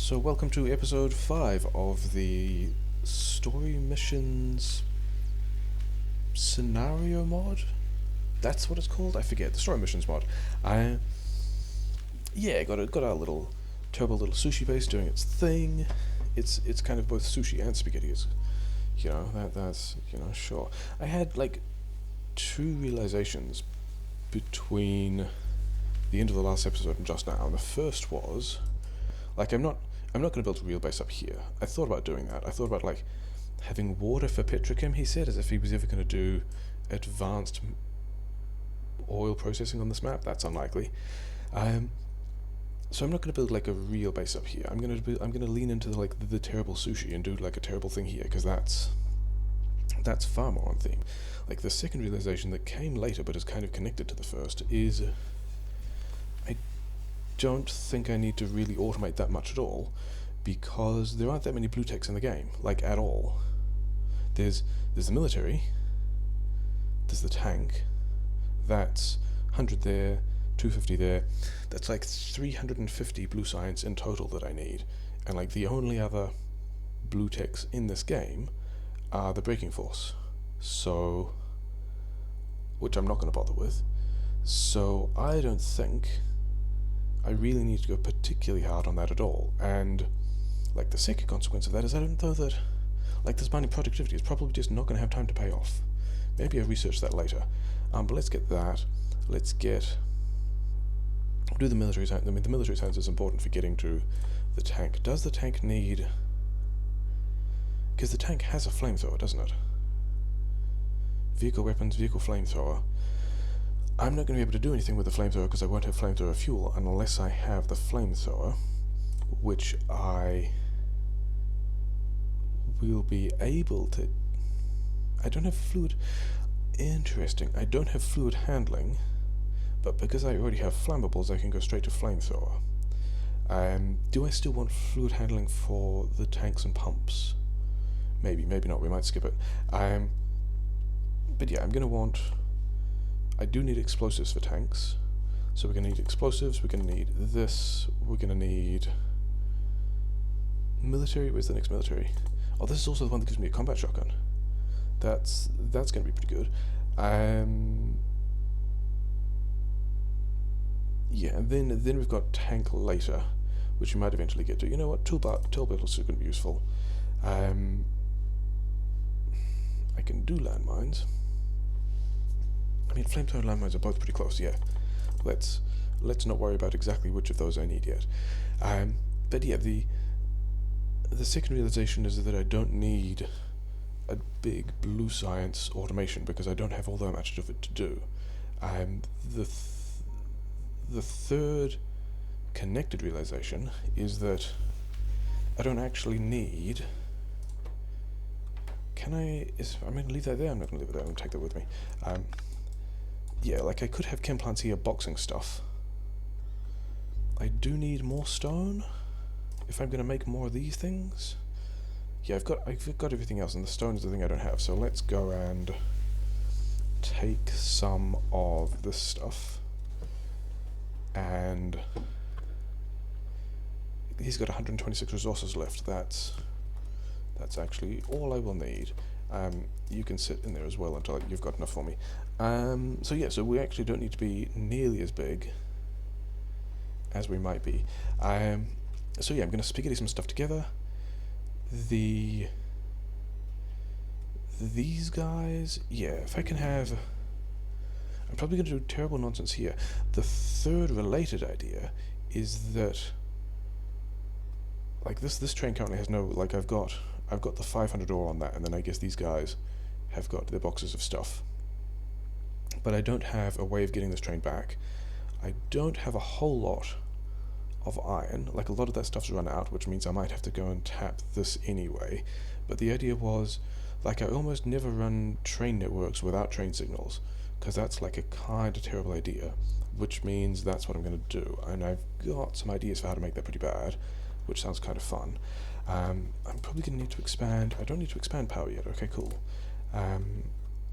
So welcome to episode 5 of the story missions scenario mod? That's what it's called? I forget. The story missions mod. Got our little turbo little sushi base doing its thing. It's kind of both sushi and spaghetti. It's, that's sure. I had like 2 realizations between the end of the last episode and just now. And the first was, like, I'm not going to build a real base up here. I thought about doing that. I thought about, like, having water for petrochem, he said, as if he was ever going to do advanced oil processing on this map. That's unlikely. So I'm not going to build, like, a real base up here. I'm going to lean into, like, the terrible sushi and do, like, a terrible thing here, because that's far more on theme. Like, the second realization that came later, but is kind of connected to the first, is I don't think I need to really automate that much at all, because there aren't that many blue techs in the game, like, at all. There's the military, there's the tank, that's 100 there, 250 there, that's like 350 blue science in total that I need, and like the only other blue techs in this game are the braking force, so, which I'm not going to bother with, so I don't think I really need to go particularly hard on that at all. And like the second consequence of that is I don't know that, like, this mining productivity is probably just not going to have time to pay off. Maybe I'll research that later. But let's get that. Do the military science. I mean, the military science is important for getting to the tank. Does the tank need... Because the tank has a flamethrower, doesn't it? Vehicle weapons, vehicle flamethrower. I'm not going to be able to do anything with the flamethrower because I won't have flamethrower fuel unless I have the flamethrower, which I will be able to... I don't have fluid... Interesting. I don't have fluid handling, but because I already have flammables, I can go straight to flamethrower. Do I still want fluid handling for the tanks and pumps? Maybe not. We might skip it. But yeah, I'm going to want... I do need explosives for tanks, so we're going to need explosives, we're going to need this, we're going to need military. Where's the next military? Oh, this is also the one that gives me a combat shotgun. That's going to be pretty good. Yeah, and then we've got tank later, which we might eventually get to. You know what? Tool battles are going to be useful. I can do landmines. I mean, flamethrower and landmines are both pretty close, yeah. Let's not worry about exactly which of those I need yet. But yeah, the second realization is that I don't need a big blue science automation because I don't have all that much of it to do. The third connected realization is that I don't actually need... I'm going to leave that there? I'm not going to leave it there. I'm going to take that with me. Yeah, like I could have chem plants here boxing stuff. I do need more stone if I'm going to make more of these things. Yeah, I've got everything else, and the stone is the thing I don't have. So let's go and take some of this stuff. And he's got 126 resources left. That's actually all I will need. You can sit in there as well until you've got enough for me. So yeah, so we actually don't need to be nearly as big as we might be. So yeah, I'm going to spaghetti some stuff together. These guys, yeah, if I can have... I'm probably going to do terrible nonsense here. The third related idea is that, like, this train currently has no, like, I've got the 500 ore on that, and then I guess these guys have got their boxes of stuff. But I don't have a way of getting this train back. I don't have a whole lot of iron. Like, a lot of that stuff's run out, which means I might have to go and tap this anyway. But the idea was, like, I almost never run train networks without train signals, because that's like a kind of terrible idea, which means that's what I'm going to do. And I've got some ideas for how to make that pretty bad, which sounds kind of fun. I'm probably going to need to expand. I don't need to expand power yet. Okay, cool.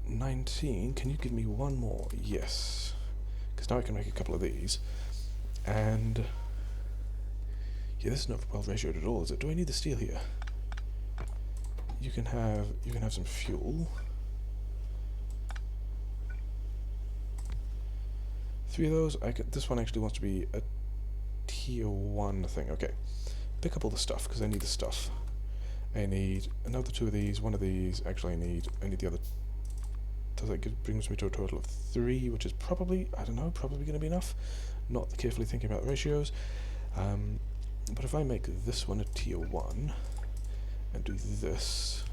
19, can you give me one more? Yes, because now I can make a couple of these. And Yeah, this is not well ratioed at all, is it? Do I need the steel here? You can have some fuel. 3 of those. This one actually wants to be a tier 1 thing. Okay. Pick up all the stuff, because I need the stuff. I need another 2 of these, 1 of these. Actually, I need the other. That brings me to a total of 3, which is probably, I don't know, probably going to be enough. Not carefully thinking about ratios. But if I make this one a tier 1, and do this,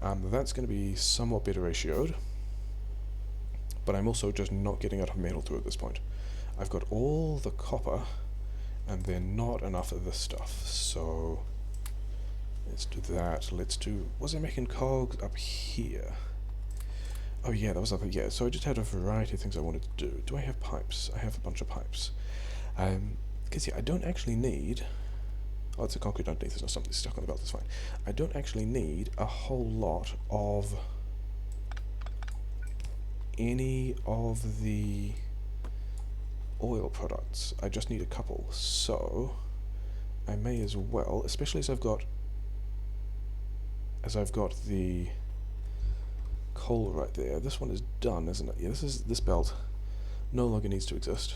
that's going to be somewhat better ratioed. But I'm also just not getting enough metal through at this point. I've got all the copper, and then not enough of this stuff, so let's do that. Was I making cogs up here? Oh yeah, that was up here. So I just had a variety of things I wanted to do. Do I have pipes? I have a bunch of pipes. Because yeah, I don't actually need... Oh, it's a concrete underneath, there's not something stuck on the belt, that's fine. I don't actually need a whole lot of any of the oil products. I just need a couple, so I may as well, especially as I've got the coal right there. This one is done, isn't it? Yeah, this belt no longer needs to exist.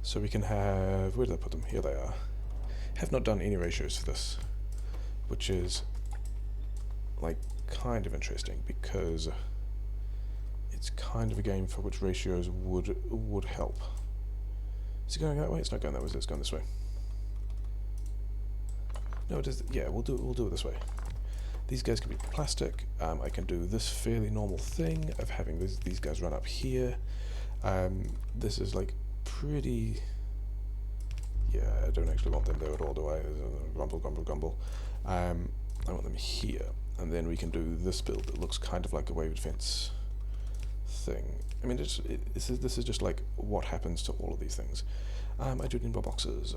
So we can have, where did I put them? Here they are. Have not done any ratios for this, which is like kind of interesting because it's kind of a game for which ratios would help. Is it going that way? It's not going that way, it's going this way. No, it is. Yeah, we'll do it this way. These guys can be plastic. I can do this fairly normal thing of having these guys run up here. This is like pretty. Yeah, I don't actually want them there at all, do I? Grumble, grumble, grumble. I want them here, and then we can do this build that looks kind of like a waved fence thing. I mean, this is just like what happens to all of these things. I do need more boxes.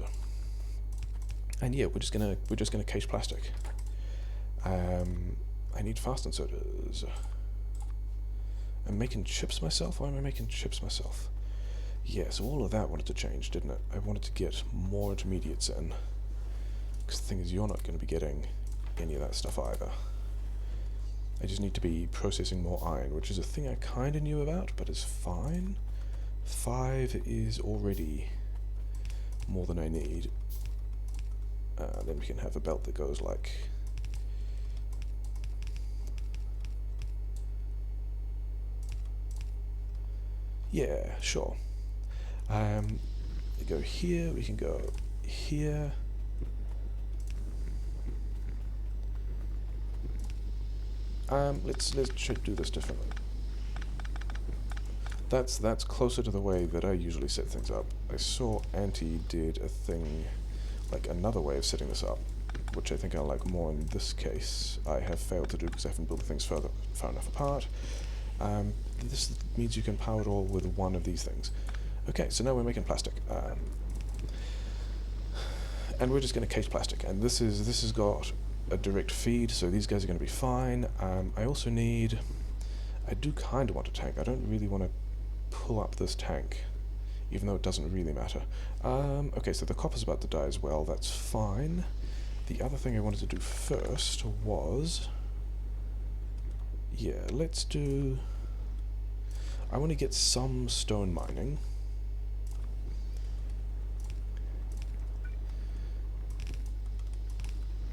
And yeah, we're just gonna case plastic. I need fast inserters. I'm making chips myself. Why am I making chips myself? Yeah, so all of that wanted to change, didn't it? I wanted to get more intermediates in. Because the thing is, you're not going to be getting any of that stuff either. I just need to be processing more iron, which is a thing I kind of knew about, but is fine. 5 is already more than I need. Then we can have a belt that goes like... Yeah, sure. We go here, we can go here. Let's do this differently. That's closer to the way that I usually set things up. I saw Auntie did a thing, like another way of setting this up, which I think I like more in this case. I have failed to do because I haven't built things far enough apart. This means you can power it all with one of these things. Okay, so now we're making plastic. And we're just going to case plastic, and this has got a direct feed, so these guys are going to be fine. I also need... I do kind of want a tank. I don't really want to pull up this tank, even though it doesn't really matter. Okay, so the copper's about to die as well. That's fine. The other thing I wanted to do first was... Yeah, let's do... I want to get some stone mining.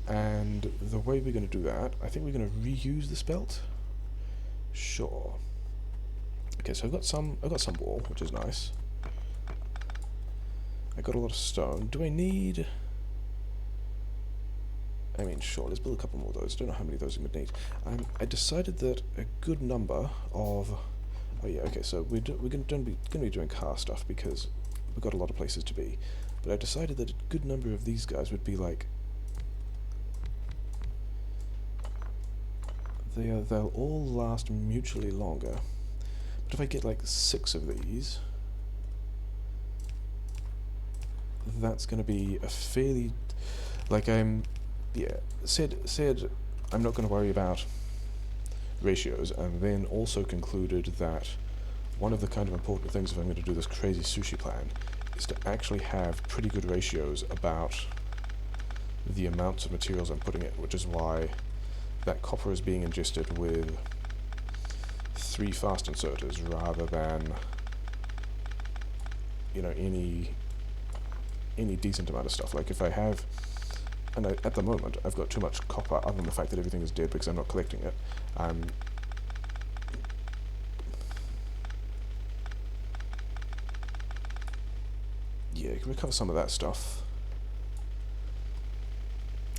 And the way we're going to do that, I think we're going to reuse this belt. Sure. Okay, so I've got some wool, which is nice. I got a lot of stone. Do I need... I mean, sure, let's build a couple more of those. Don't know how many of those I'm going to need. I decided that a good number of... Oh yeah, okay, so we're going to be doing car stuff because we've got a lot of places to be. But I decided that a good number of these guys would be like... They'll all last mutually longer. But if I get like 6 of these, that's going to be a fairly... Like said I'm not going to worry about ratios, and then also concluded that one of the kind of important things if I'm going to do this crazy sushi plan is to actually have pretty good ratios about the amounts of materials I'm putting in, which is why that copper is being ingested with 3 fast inserters rather than, you know, any decent amount of stuff. Like if I have, and at the moment I've got too much copper, other than the fact that everything is dead because I'm not collecting it. Yeah, can recover some of that stuff.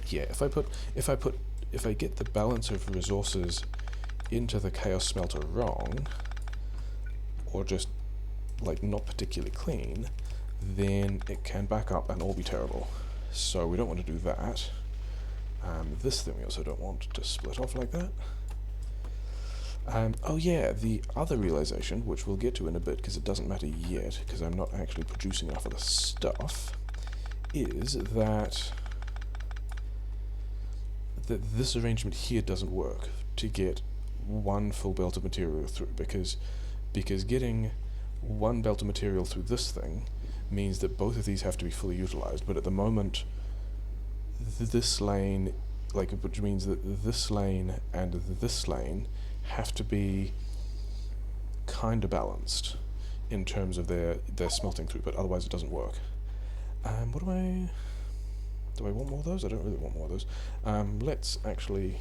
Yeah, if I get the balance of resources into the chaos smelter wrong, or just like not particularly clean, then it can back up and all be terrible. So we don't want to do that. This thing we also don't want to split off like that. Oh yeah, the other realization, which we'll get to in a bit because it doesn't matter yet, because I'm not actually producing enough of the stuff, is that this arrangement here doesn't work to get one full belt of material through, because getting one belt of material through this thing means that both of these have to be fully utilized, but at the moment this lane, which means that this lane and this lane have to be kind of balanced in terms of their smelting throughput, otherwise it doesn't work. What do I want more of those? I don't really want more of those. Let's actually,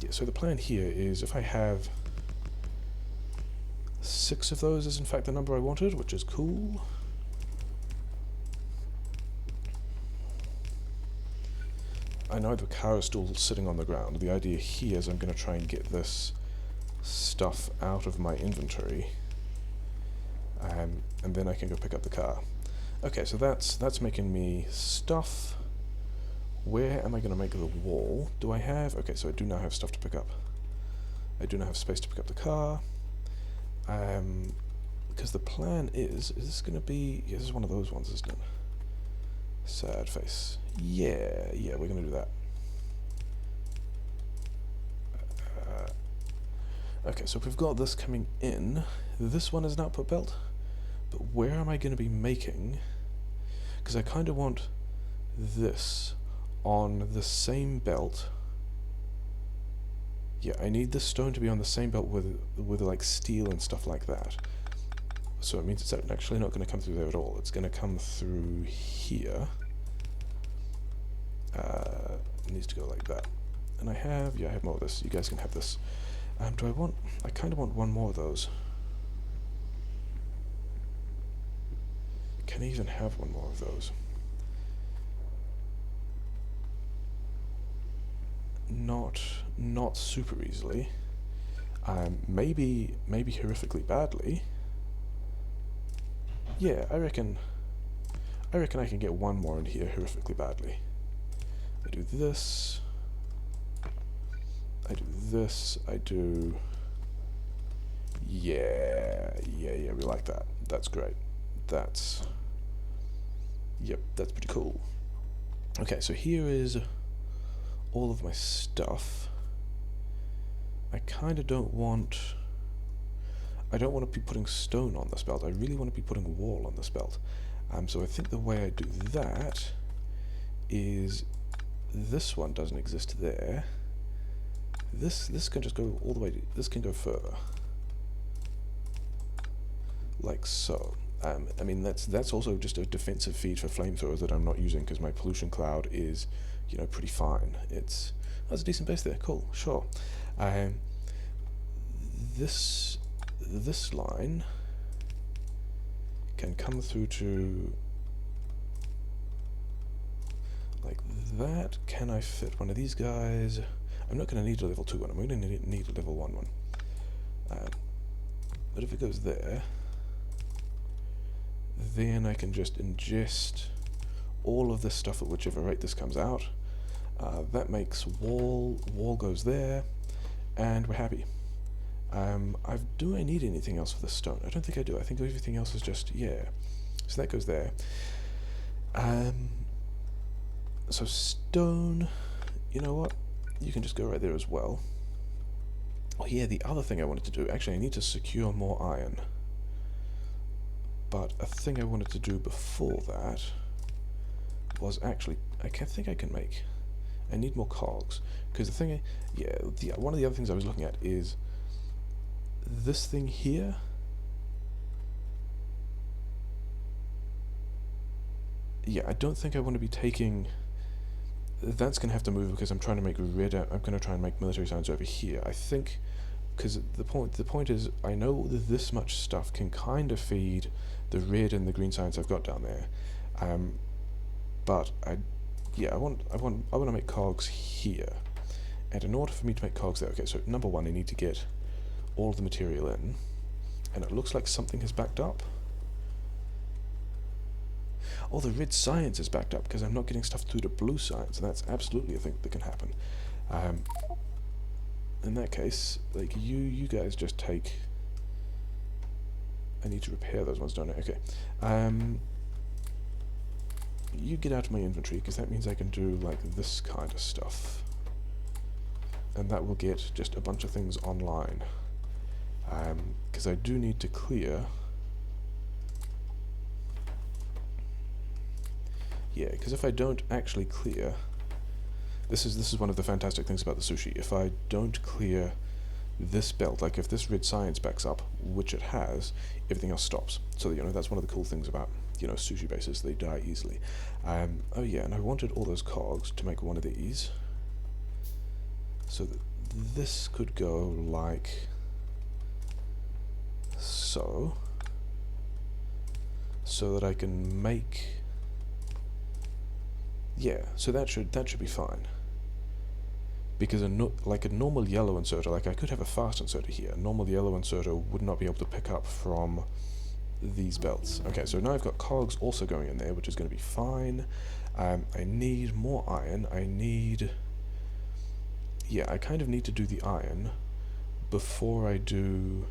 yeah, so the plan here is if I have 6 of those is in fact the number I wanted, which is cool. I know the car is still sitting on the ground. The idea here is I'm going to try and get this stuff out of my inventory, and then I can go pick up the car. Okay, so that's making me stuff. Where am I going to make the wall? Do I have... Okay, so I do now have stuff to pick up. I do now have space to pick up the car. Because the plan is this going to be... Yeah, this is one of those ones, isn't it? Sad face. Yeah, we're going to do that. Okay, so if we've got this coming in, this one is an output belt, but where am I going to be making... Because I kind of want this on the same belt. Yeah, I need this stone to be on the same belt with like steel and stuff like that. So it means it's actually not going to come through there at all. It's going to come through here. It needs to go like that. And I have more of this. You guys can have this. I kind of want one more of those. Can I even have one more of those? Not super easily. Maybe horrifically badly. Yeah, I reckon I can get one more in here horrifically badly. I do this. I do this. I do... Yeah, we like that. That's great. Yep, that's pretty cool. Okay, so here is all of my stuff. I kind of don't want... I don't want to be putting stone on this belt. I really want to be putting wall on this belt. So I think the way I do that is this one doesn't exist there. This can just go all the way. This can go further, like so. I mean that's also just a defensive feed for flamethrowers that I'm not using because my pollution cloud is, you know, pretty fine. That's a decent base there. Cool, sure. This line can come through to like that. Can I fit one of these guys? I'm not going to need a level 2 one. I'm going to need a level 1 one. But if it goes there, then I can just ingest all of this stuff at whichever rate this comes out. That makes wall goes there, and we're happy. Do I need anything else for the stone? I don't think I do. I think everything else is just, yeah. So that goes there. So stone, you know what? You can just go right there as well. Oh yeah, the other thing I wanted to do, actually I need to secure more iron. But a thing I wanted to do before that was actually, I think I can make. I need more cogs, because the thing, one of the other things I was looking at is this thing here. Yeah, I don't think I want to be taking. That's going to have to move because I'm trying to make red. I'm going to try and make military signs over here. I think, because the point is, I know that this much stuff can kind of feed the red and the green signs I've got down there, but I want to make cogs here, and in order for me to make cogs there, okay, so number one, I need to get all of the material in, and it looks like something has backed up. Oh, the red science is backed up because I'm not getting stuff through to blue science, and that's absolutely a thing that can happen. In that case, like you guys just take. I need to repair those ones, don't I? Okay. You get out of my inventory because that means I can do like this kind of stuff, and that will get just a bunch of things online. Because I do need to clear. Yeah, because if I don't actually clear, this is one of the fantastic things about the sushi. If I don't clear this belt, like if this red science backs up, which it has, everything else stops. So that's one of the cool things about sushi bases. They die easily. Oh yeah, and I wanted all those cogs to make one of these. So that this could go like so, so that I can make. Yeah, so that should be fine. Because like a normal yellow inserter, like I could have a fast inserter here. A normal yellow inserter would not be able to pick up from these belts. Okay, so now I've got cogs also going in there, which is going to be fine. I need more iron. I kind of need to do the iron before I do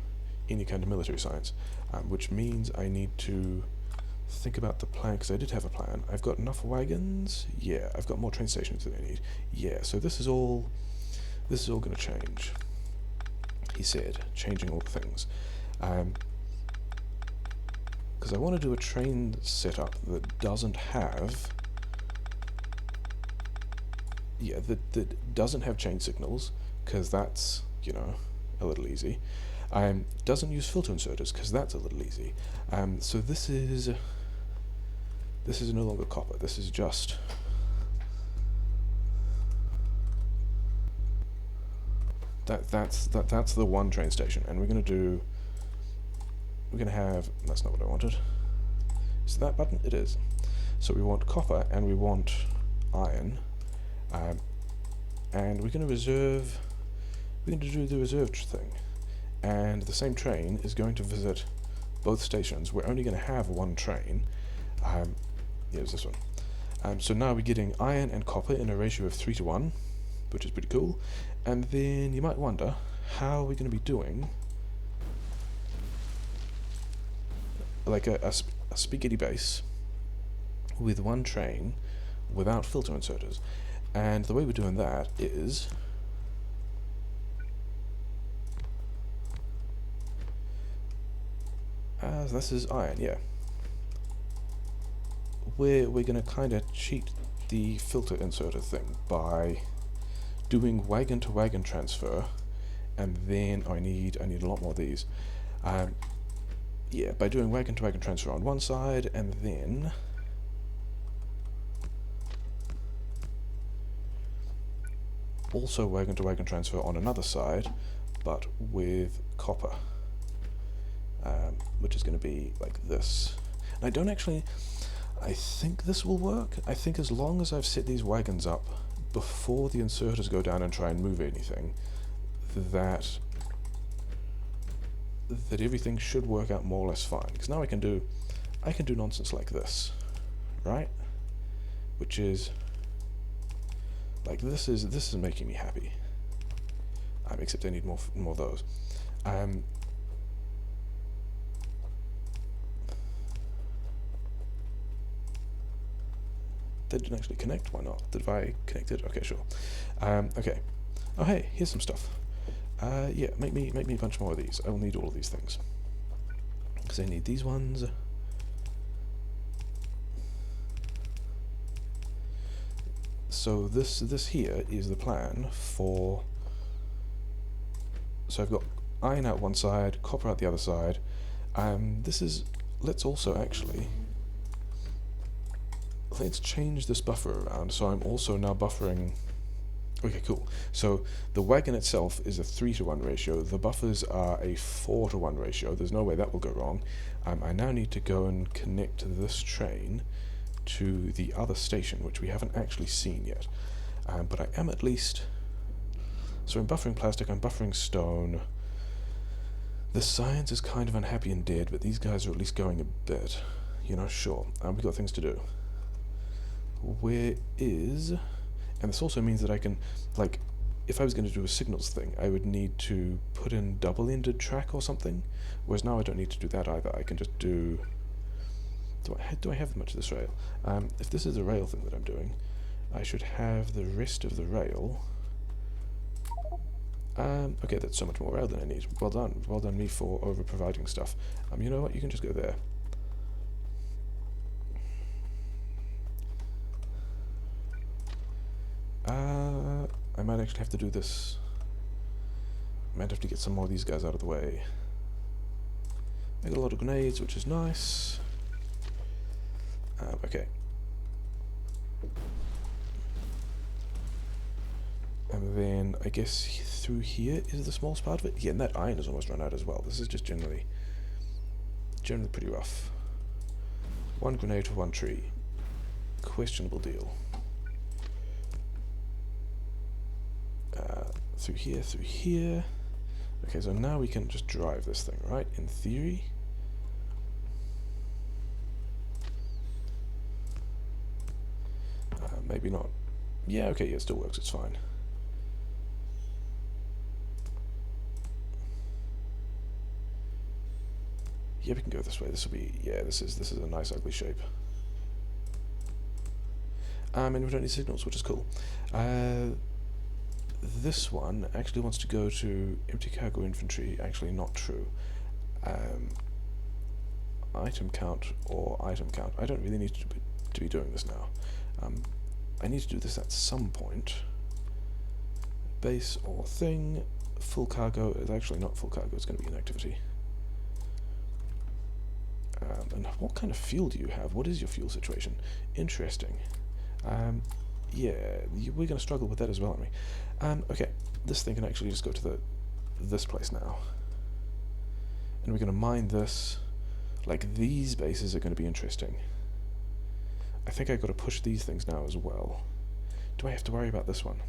any kind of military science, which means I need to think about the plan, because I did have a plan. I've got enough wagons. Yeah, I've got more train stations than I need. Yeah, so this is all going to change. He said, changing all the things. Because I want to do a train setup that doesn't have. Yeah, that doesn't have chain signals, because that's a little easy. Doesn't use filter inserters, because that's a little easy. So this is no longer copper. This is just. That's the one train station, and we're gonna have. That's not what I wanted. Is that button? It is. So we want copper and we want iron, and we're gonna reserve. We're going to do the reserved thing, and the same train is going to visit both stations. We're only going to have one train. Here's this one. So now we're getting iron and copper in a ratio of 3:1, which is pretty cool. And then you might wonder, how are we going to be doing like a spaghetti base with one train without filter inserters? And the way we're doing that is this is iron, yeah. We're going to kind of cheat the filter inserter thing by doing wagon to wagon transfer, and then I need a lot more of these. Yeah, by doing wagon to wagon transfer on one side, and then also wagon to wagon transfer on another side, but with copper, which is going to be like this. And I think this will work. I think as long as I've set these wagons up before the inserters go down and try and move anything, that everything should work out more or less fine. Because now I can do nonsense like this, right? Which is like this is making me happy. Except I need more of those. That didn't actually connect. Why not? Did I connect it? Okay, sure. Okay. Oh hey, here's some stuff. Yeah, make me a bunch more of these. I will need all of these things. Because I need these ones. So this here is the plan for... So I've got iron out one side, copper out the other side. This is... Let's also actually... Let's change this buffer around, so I'm also now buffering... Okay, cool. So the wagon itself is a 3-to-1 ratio. The buffers are a 4-to-1 ratio. There's no way that will go wrong. I now need to go and connect this train to the other station, which we haven't actually seen yet. But I am at least... So I'm buffering plastic, I'm buffering stone. The science is kind of unhappy and dead, but these guys are at least going a bit. You know, sure. We've got things to do. Where is... And this also means that I can, like, if I was going to do a signals thing, I would need to put in double-ended track or something, whereas now I don't need to do that either. I can just do... Do I have much of this rail? If this is a rail thing that I'm doing, I should have the rest of the rail... okay, that's so much more rail than I need. Well done. Well done me for over-providing stuff. You know what? You can just go there. I might actually have to do this. I might have to get some more of these guys out of the way. I got a lot of grenades, which is nice. Okay. And then, I guess through here is the smallest part of it. Yeah, and that iron has almost run out as well. This is just generally pretty rough. One grenade to one tree. Questionable deal. Through here, through here. Okay, so now we can just drive this thing, right? In theory. Maybe not. Yeah, okay, yeah, it still works, it's fine. Yeah, we can go this way. This will be... Yeah, this is a nice ugly shape. And we don't need signals, which is cool. This one actually wants to go to empty cargo infantry. Actually, not true. Item count or item count. I don't really need to be doing this now. I need to do this at some point. Base or thing. Full cargo is actually not full cargo. It's going to be an activity. And what kind of fuel do you have? What is your fuel situation? Interesting. Yeah, we're going to struggle with that as well, aren't we? Okay, this thing can actually just go to this place now. And we're going to mine this. Like, these bases are going to be interesting. I think I've got to push these things now as well. Do I have to worry about this one?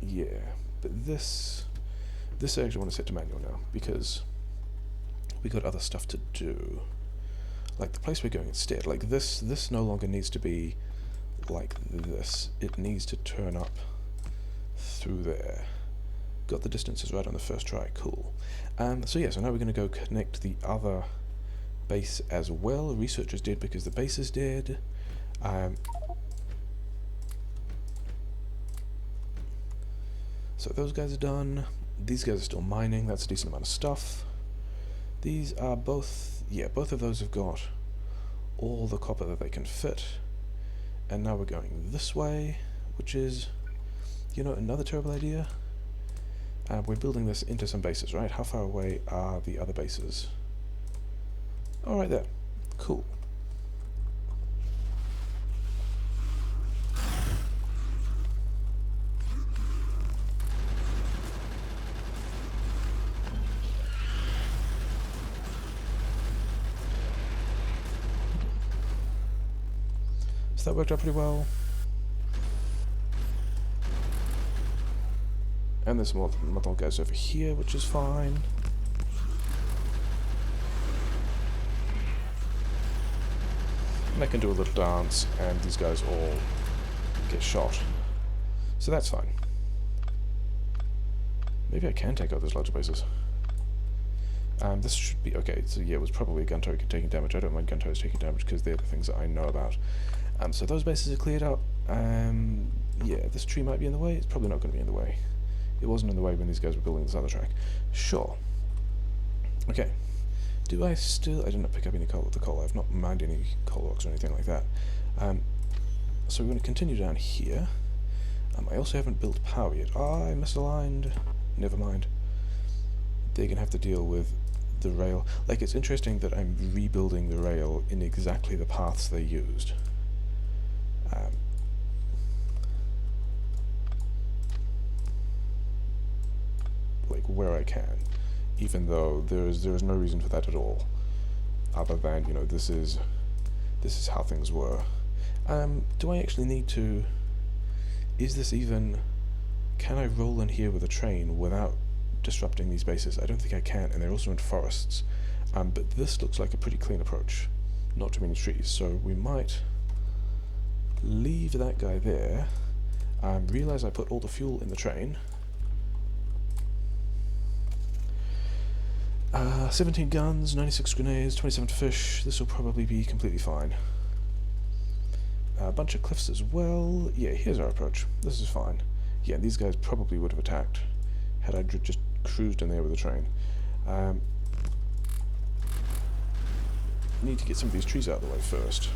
Yeah, but this I actually want to set to manual now, because we got other stuff to do. Like the place we're going instead, like this no longer needs to be like this. It needs to turn up through there. Got the distances right on the first try, cool. So yeah, so now we're going to go connect the other base as well. Research is dead because the base is dead. So those guys are done. These guys are still mining. That's a decent amount of stuff. These are both... Yeah, both of those have got all the copper that they can fit. And now we're going this way, which is, you know, another terrible idea. We're building this into some bases, right? How far away are the other bases? Oh, right there. Cool. So that worked out pretty well. And there's some more guys over here, which is fine. And I can do a little dance, and these guys all get shot. So that's fine. Maybe I can take out those larger bases. This should be okay. So yeah, it was probably a gun turret taking damage. I don't mind gun turrets taking damage because they're the things that I know about. So those bases are cleared out. Yeah, this tree might be in the way. It's probably not going to be in the way. It wasn't in the way when these guys were building this other track. Sure. Okay. Do I still... I did not pick up any coal with the coal. I've not mined any coal rocks or anything like that. So we're going to continue down here. I also haven't built power yet. I misaligned. Never mind. They're going to have to deal with the rail. Like, it's interesting that I'm rebuilding the rail in exactly the paths they used. Like, where I can. Even though there is no reason for that at all. Other than, you know, this is how things were. Do I actually need to... Is this even... Can I roll in here with a train without disrupting these bases? I don't think I can, and they're also in forests. But this looks like a pretty clean approach. Not too many trees, so we might leave that guy there. Realize I put all the fuel in the train. 17 guns, 96 grenades, 27 fish. This will probably be completely fine. A bunch of cliffs as well. Yeah, here's our approach. This is fine. Yeah, these guys probably would have attacked had I just cruised in there with a train. Need to get some of these trees out of the way first.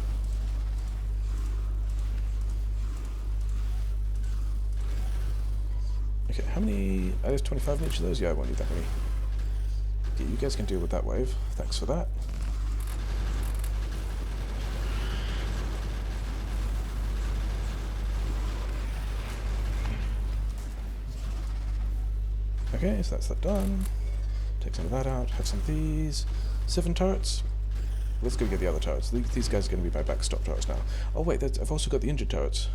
Okay, how many... there's 25 in each of those? Yeah, I won't need that many. Yeah, you guys can deal with that wave. Thanks for that. Okay, so that's that done. Take some of that out, have some of these. 7 turrets. Let's go get the other turrets. These guys are going to be my backstop turrets now. Oh wait, I've also got the injured turrets.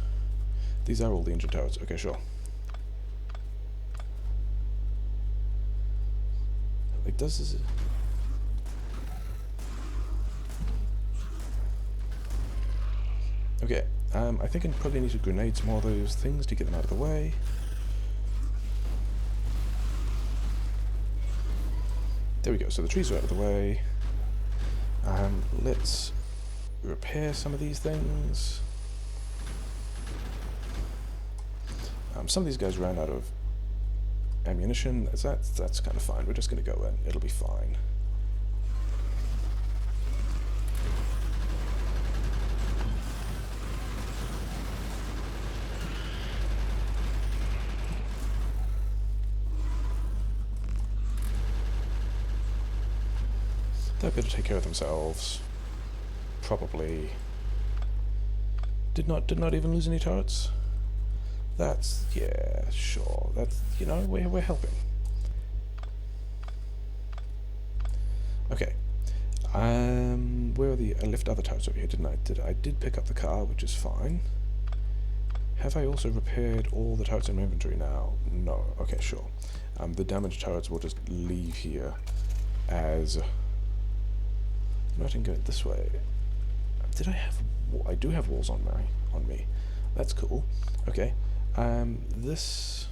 These are all the injured turrets. Okay, sure. Like, does this... Okay, I think I probably need to grenade some more of those things to get them out of the way. There we go, so the trees are out of the way. Let's repair some of these things. Some of these guys ran out of ammunition. That's kind of fine. We're just going to go in. It'll be fine. They're better take care of themselves. Probably. Did not even lose any turrets. That's, yeah, sure. That's, you know, we're helping. Okay. Where are the... I left other turrets over here, didn't I? I did pick up the car, which is fine. Have I also repaired all the turrets in my inventory now? No. Okay, sure. The damaged turrets will just leave here as... No, I didn't go this way. Did I have... I do have walls on me. That's cool. Okay. This...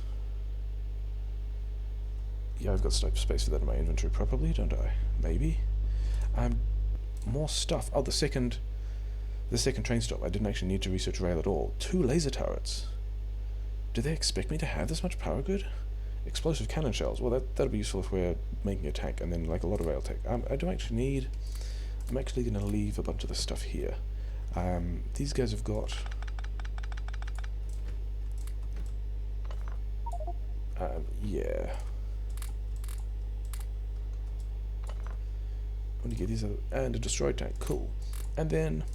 Yeah, I've got space for that in my inventory probably, don't I? Maybe. More stuff. Oh, the second train stop. I didn't actually need to research rail at all. 2 laser turrets. Do they expect me to have this much power grid? Explosive cannon shells. Well, that'll be useful if we're making a tank, and then like a lot of rail tech. I don't actually need... I'm actually going to leave a bunch of this stuff here. These guys have got... yeah. When you get these other... And a destroyed tank. Cool. And then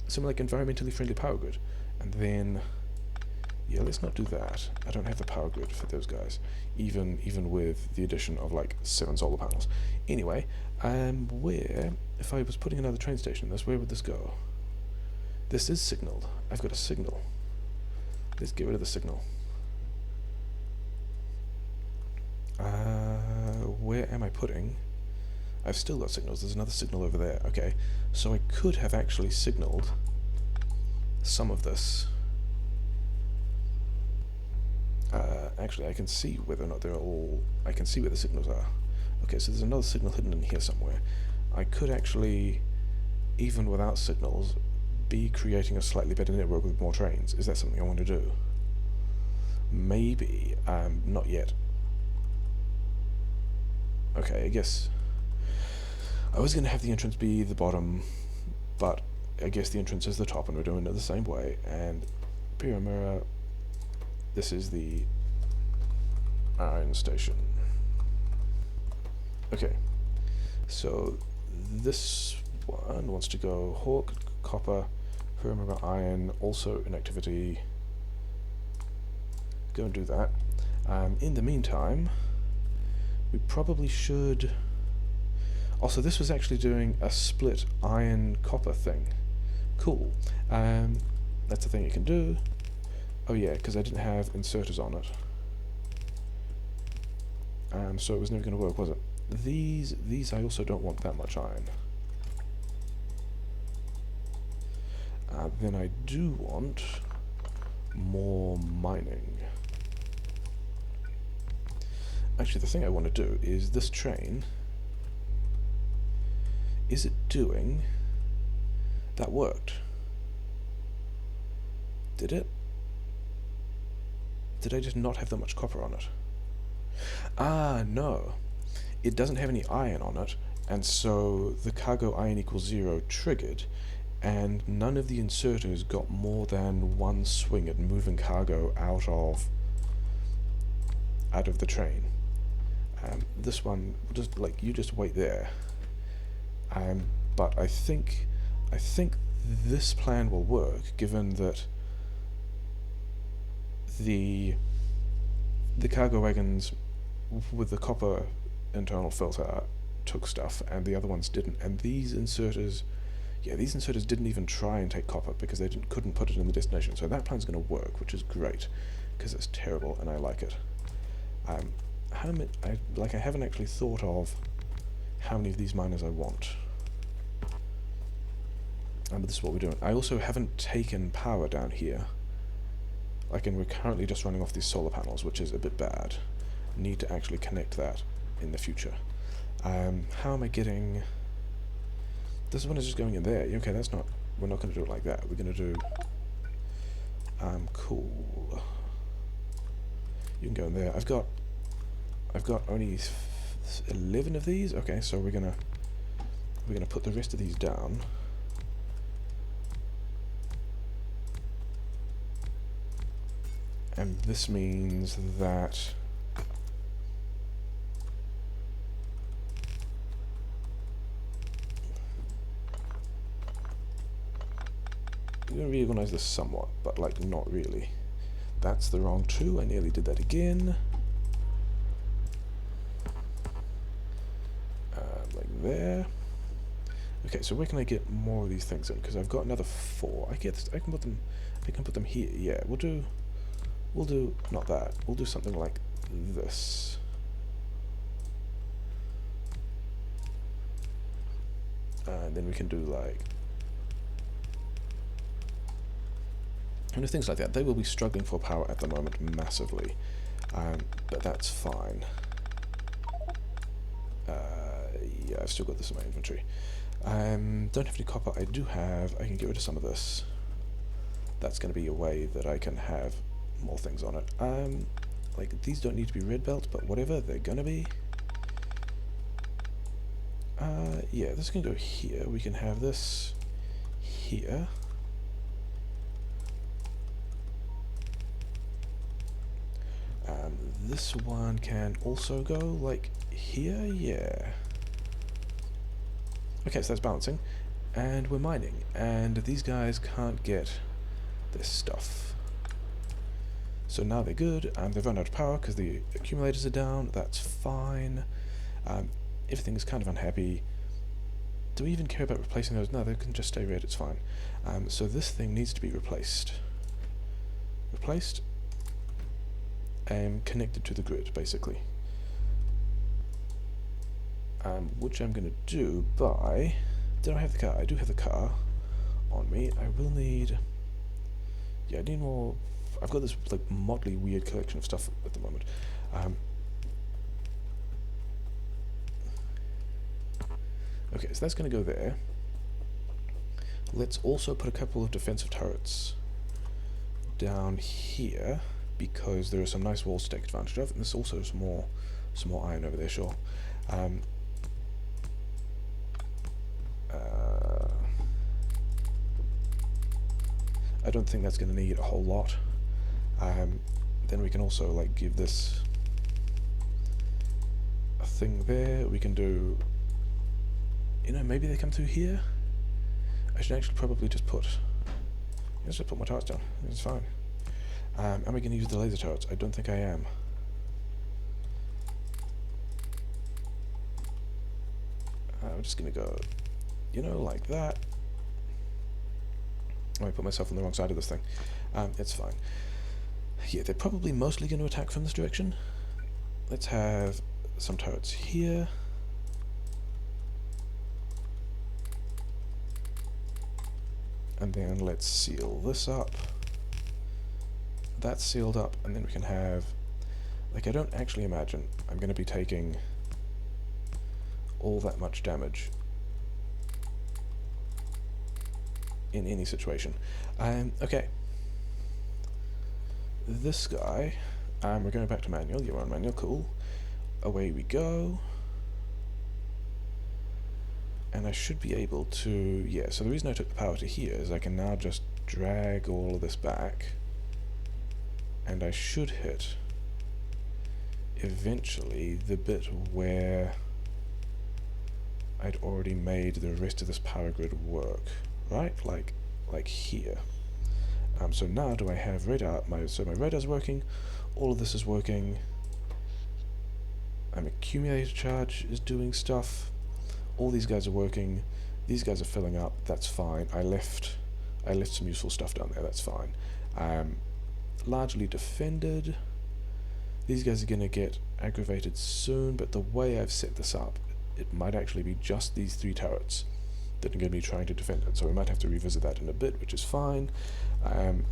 some like environmentally friendly power grid. And then... Yeah, let's not do that. I don't have the power grid for those guys. Even with the addition of like 7 solar panels. Anyway, where... If I was putting another train station in this, where would this go? This is signaled. I've got a signal. Let's get rid of the signal. Where am I putting? I've still got signals. There's another signal over there. Okay, so I could have actually signaled some of this. Actually, I can see whether or not they're all... I can see where the signals are. Okay, so there's another signal hidden in here somewhere. I could actually, even without signals, be creating a slightly better network with more trains. Is that something I want to do? Maybe. Not yet. Okay, I guess I was going to have the entrance be the bottom, but I guess the entrance is the top, and we're doing it the same way. And Mirror, this is the iron station. Okay, so this one wants to go Hawk, Copper, Mirror, Iron, also inactivity. Go and do that. In the meantime, we probably should... Also, this was actually doing a split iron-copper thing. Cool. That's a thing it can do. Oh yeah, because I didn't have inserters on it. So it was never going to work, was it? These I also don't want that much iron. Then I do want more mining. Actually, the thing I want to do is this train. Is it doing... That worked. Did it? Did I just not have that much copper on it? Ah, no. It doesn't have any iron on it, and so the cargo iron equals 0 triggered, and none of the inserters got more than one swing at moving cargo out of the train. This one, just like, you just wait there. But I think this plan will work, given that the cargo wagons with the copper internal filter took stuff, and the other ones didn't. And these inserters, yeah, these inserters didn't even try and take copper because they couldn't put it in the destination. So that plan's going to work, which is great, because it's terrible and I like it. How many? I haven't actually thought of how many of these miners I want. But this is what we're doing. I also haven't taken power down here. And we're currently just running off these solar panels, which is a bit bad. Need to actually connect that in the future. How am I getting... This one is just going in there. Okay, that's not... We're not going to do it like that. We're going to do... Cool. You can go in there. I've got only 11 of these. Okay, so we're gonna put the rest of these down. And this means that we're going to reorganize this somewhat, but not really. That's the wrong 2. I nearly did that again. Like there. Okay, so where can I get more of these things in? Because I've got another 4. I can put them here. Yeah, we'll do not that. We'll do something like this. And then we can do things like that. They will be struggling for power at the moment massively, but that's fine. Yeah, I've still got this in my inventory. Don't have any copper. I do have. I can get rid of some of this. That's going to be a way that I can have more things on it. These don't need to be red belt, but whatever, they're gonna be. Yeah, this can go here. We can have this here. This one can also go here, yeah. Okay, so that's balancing. And we're mining, and these guys can't get this stuff. So now they're good, they've run out of power because the accumulators are down. That's fine. Everything is kind of unhappy. Do we even care about replacing those? No, they can just stay red, it's fine. So this thing needs to be replaced. Replaced and connected to the grid, basically. Which I'm going to do by... Did I have the car? I do have the car on me. I will need... Yeah, I need more... I've got this motley weird collection of stuff at the moment. Okay, so that's going to go there. Let's also put a couple of defensive turrets down here, because there are some nice walls to take advantage of, and there's also some more iron over there, sure. I don't think that's going to need a whole lot. Then we can also like give this a thing there. We can do, you know, maybe they come through here. I should actually probably just put, let's just put my turrets down. It's fine. Am I going to use the laser turrets? I don't think I am. I'm just going to go, you know, like that. Oh, I put myself on the wrong side of this thing. It's fine. Yeah, they're probably mostly going to attack from this direction. Let's have some turrets here. And then let's seal this up. That's sealed up, and then we can have, like, I don't actually imagine I'm going to be taking all that much damage in any situation. Okay. This guy, we're going back to manual. You're on manual, cool. Away we go. And I should be able to, yeah, so the reason I took the power to here is I can now just drag all of this back, and I should hit eventually the bit where I'd already made the rest of this power grid work, right? Like here. So now do I have radar? So my radar's working, all of this is working. Accumulator charge is doing stuff. All these guys are working. These guys are filling up. That's fine. I left some useful stuff down there. That's fine. Largely defended. These guys are going to get aggravated soon, but the way I've set this up, it might actually be just these 3 turrets that are going to be trying to defend it. So we might have to revisit that in a bit, which is fine.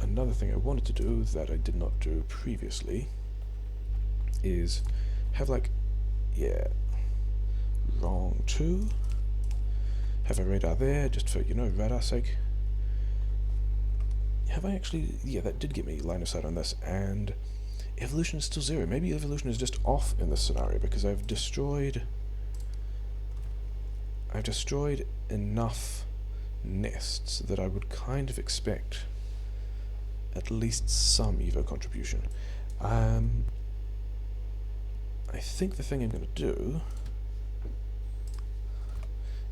Another thing I wanted to do that I did not do previously is have like, yeah, wrong 2. Have a radar there, just for, you know, radar's sake. Have I actually, yeah, that did get me line of sight on this, and evolution is still 0. Maybe evolution is just off in this scenario, because I've destroyed enough nests that I would kind of expect at least some Evo contribution. I think the thing I'm going to do,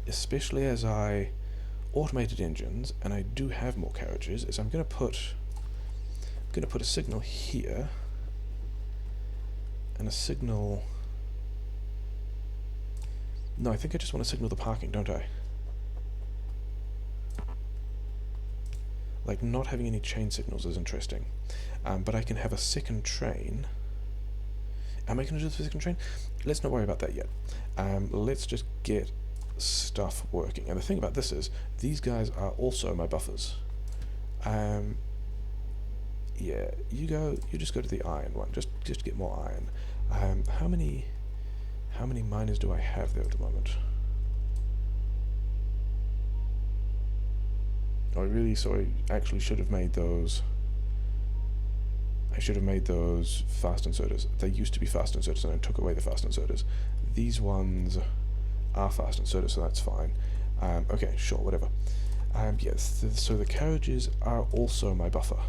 especially as I automated engines and I do have more carriages, is I'm going to put a signal here and a signal. No, I think I just want to signal the parking, don't I? Like, not having any chain signals is interesting. But I can have a second train. Am I going to do the second train? Let's not worry about that yet. Let's just get stuff working. And the thing about this is, these guys are also my buffers. Yeah, you just go to the iron one. Just get more iron. How many miners do I have there at the moment? Oh, really? So I actually should have made those. I should have made those fast inserters. They used to be fast inserters, and I took away the fast inserters. These are fast inserters, so that's fine. Okay, sure, whatever. Yes, so the carriages are also my buffer.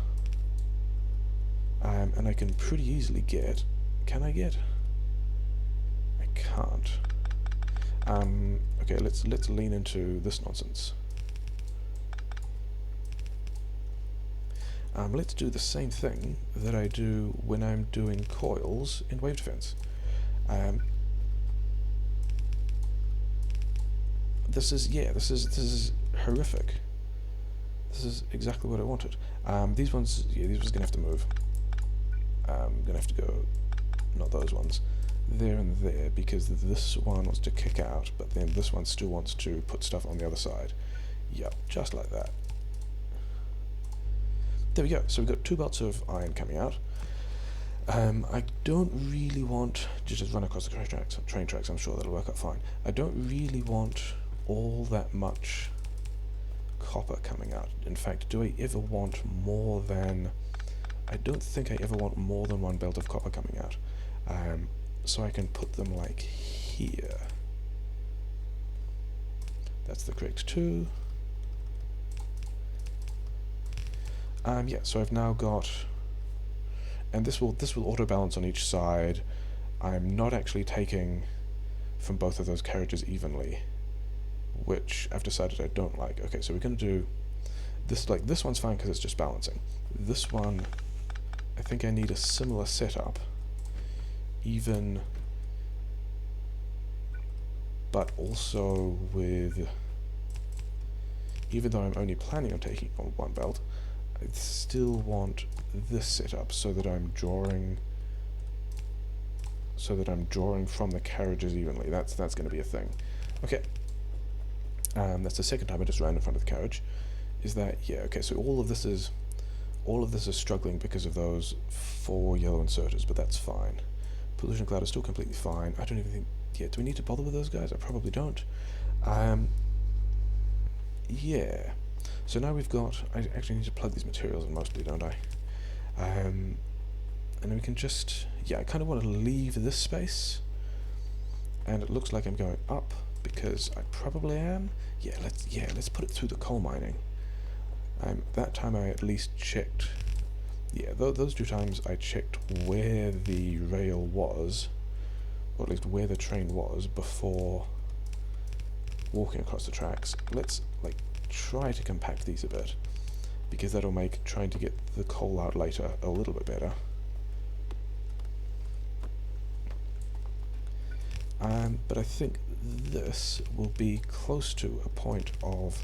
And I can pretty easily get. Can I get? I can't. Okay, let's lean into this nonsense. Let's do the same thing that I do when I'm doing coils in wave defense. This is horrific. This is exactly what I wanted. These ones gonna have to move. I'm gonna have to go, not those ones, there and there, because this one wants to kick out, but then this one still wants to put stuff on the other side. Yep, just like that. There we go. So we've got 2 belts of iron coming out. I don't really want to just run across the train tracks. I'm sure that'll work out fine. I don't really want all that much copper coming out. In fact, do I ever want more than... I don't think I ever want more than one belt of copper coming out. So I can put them like here. That's the correct 2. Yeah, so I've now got... And this will auto balance on each side. I'm not actually taking from both of those carriages evenly, which I've decided I don't like. Okay, so we're going to do this. Like, this one's fine because it's just balancing. This one, I think I need a similar setup, even, but also with, even though I'm only planning on taking on one belt, I still want this setup so that I'm drawing from the carriages evenly. That's going to be a thing. Okay. That's the second time I just ran in front of the carriage. Is that, yeah, okay, so all of this is struggling because of those 4 yellow inserters, but that's fine. Pollution cloud is still completely fine. I don't even think, yeah, do we need to bother with those guys? I probably don't. Yeah. So now we've got, I actually need to plug these materials in mostly, don't I? And we can just, yeah, I kind of want to leave this space, and it looks like I'm going up because I probably am. Yeah, let's put it through the coal mining. That time I at least checked, yeah, those 2 times I checked where the rail was, or at least where the train was before walking across the tracks. Let's like try to compact these a bit, because that'll make trying to get the coal out later a little bit better. But I think this will be close to a point of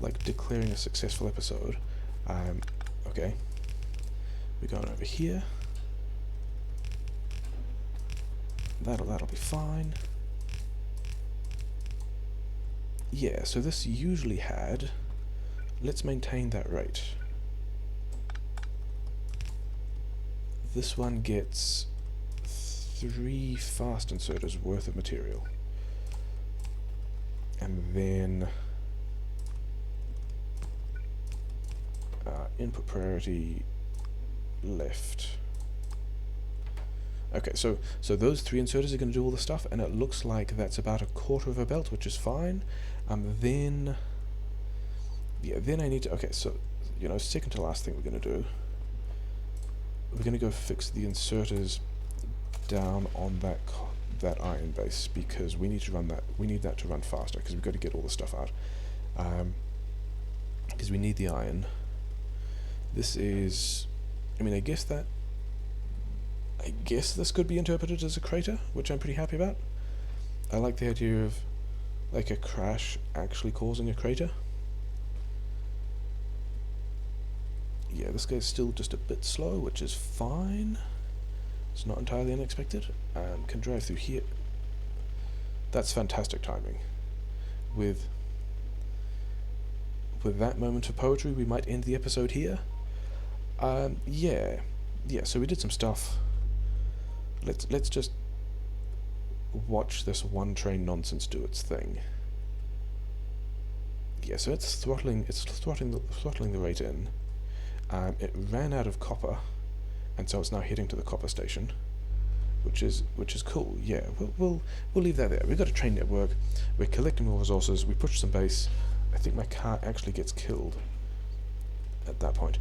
like declaring a successful episode. Okay, we're going over here. That'll be fine. Yeah, so this usually had, let's maintain that rate. This one gets 3 fast inserters worth of material. And then input priority left. Okay, so those 3 inserters are going to do all the stuff, and it looks like that's about 1/4 of a belt, which is fine. Then I need to, okay, so, you know, second to last thing we're going to do, we're going to go fix the inserters down on that iron base, because we need to run that, we need that to run faster, because we've got to get all the stuff out, because we need the iron. This is, I mean, I guess this could be interpreted as a crater, which I'm pretty happy about. I like the idea of like a crash actually causing a crater. Yeah, this guy's still just a bit slow, which is fine. It's not entirely unexpected. Can drive through here. That's fantastic timing. With that moment of poetry, we might end the episode here. Yeah, so we did some stuff. Let's just watch this one train nonsense do its thing. Yeah, so it's throttling the rate in. It ran out of copper, and so it's now heading to the copper station, which is cool. Yeah, we'll leave that there. We've got a train network. We're collecting more resources. We push some base. I think my car actually gets killed at that point.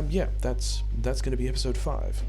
Yeah, that's going to be episode 5.